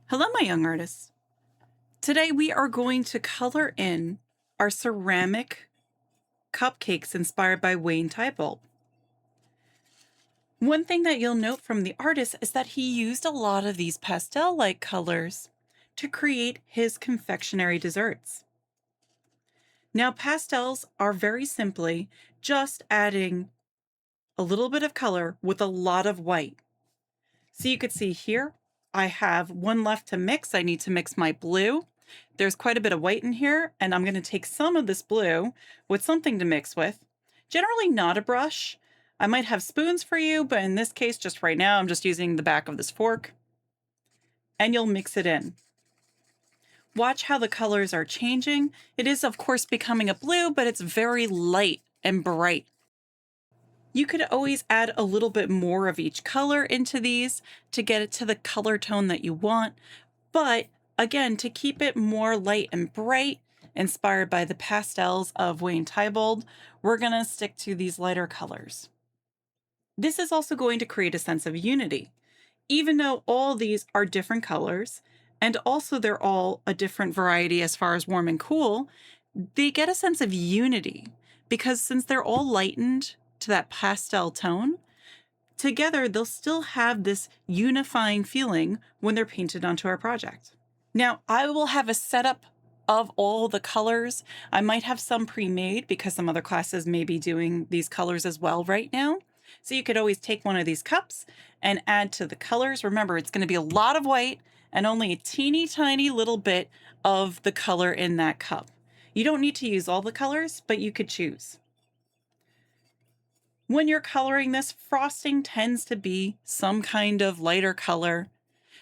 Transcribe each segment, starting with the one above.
Hello, my young artists. Today we are going to color in our ceramic cupcakes inspired by Wayne Thiebaud. One thing that you'll note from the artist is that he used a lot of these pastel-like colors to create his confectionery desserts. Now, pastels are very simply just adding a little bit of color with a lot of white. So you could see here, I have one left to mix. I need to mix my blue. There's quite a bit of white in here, and I'm going to take some of this blue with something to mix with. Generally not a brush. I might have spoons for you, but in this case, just right now, I'm just using the back of this fork. And you'll mix it in. Watch how the colors are changing. It is, of course, becoming a blue, but it's very light and bright. You could always add a little bit more of each color into these to get it to the color tone that you want. But again, to keep it more light and bright, inspired by the pastels of Wayne Thiebaud, we're going to stick to these lighter colors. This is also going to create a sense of unity. Even though all these are different colors, and also they're all a different variety as far as warm and cool, they get a sense of unity because since they're all lightened to that pastel tone, together they'll still have this unifying feeling when they're painted onto our project. Now, I will have a setup of all the colors. I might have some pre-made because some other classes may be doing these colors as well right now. So you could always take one of these cups and add to the colors. Remember, it's going to be a lot of white and only a teeny tiny little bit of the color in that cup. You don't need to use all the colors, but you could choose. When you're coloring this, frosting tends to be some kind of lighter color.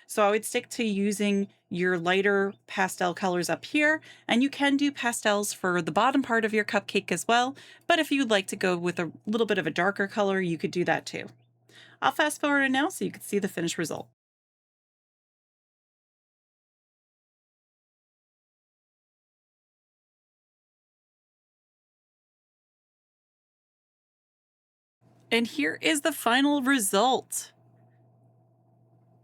So I would stick to using your lighter pastel colors up here, and you can do pastels for the bottom part of your cupcake as well. But if you'd like to go with a little bit of a darker color, you could do that too. I'll fast forward now so you can see the finished result. And here is the final result.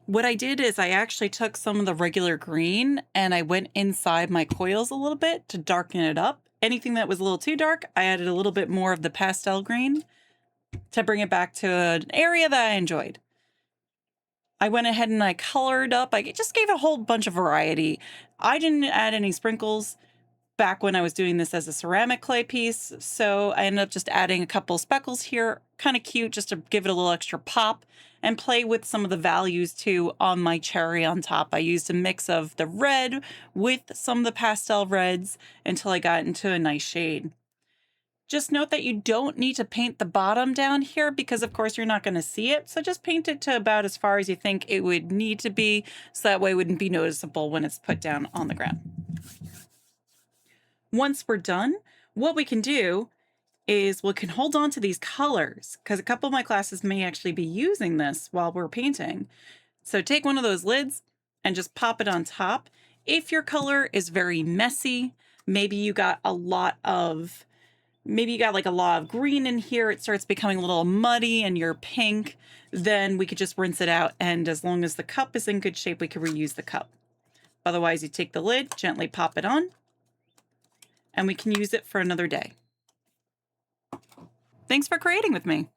What I did is I actually took some of the regular green and I went inside my coils a little bit to darken it up. Anything that was a little too dark, I added a little bit more of the pastel green to bring it back to an area that I enjoyed. I went ahead and I colored up. I just gave it a whole bunch of variety. I didn't add any sprinkles back when I was doing this as a ceramic clay piece. So I ended up just adding a couple speckles here, kind of cute, just to give it a little extra pop and play with some of the values too on my cherry on top. I used a mix of the red with some of the pastel reds until I got into a nice shade. Just note that you don't need to paint the bottom down here because of course you're not going to see it. So just paint it to about as far as you think it would need to be. So that way it wouldn't be noticeable when it's put down on the ground. Once we're done, what we can do is we can hold on to these colors because a couple of my classes may actually be using this while we're painting. So take one of those lids and just pop it on top. If your color is very messy, maybe you got like a lot of green in here, it starts becoming a little muddy and you're pink, then we could just rinse it out. And as long as the cup is in good shape, we could reuse the cup. Otherwise, you take the lid, gently pop it on, and we can use it for another day. Thanks for creating with me.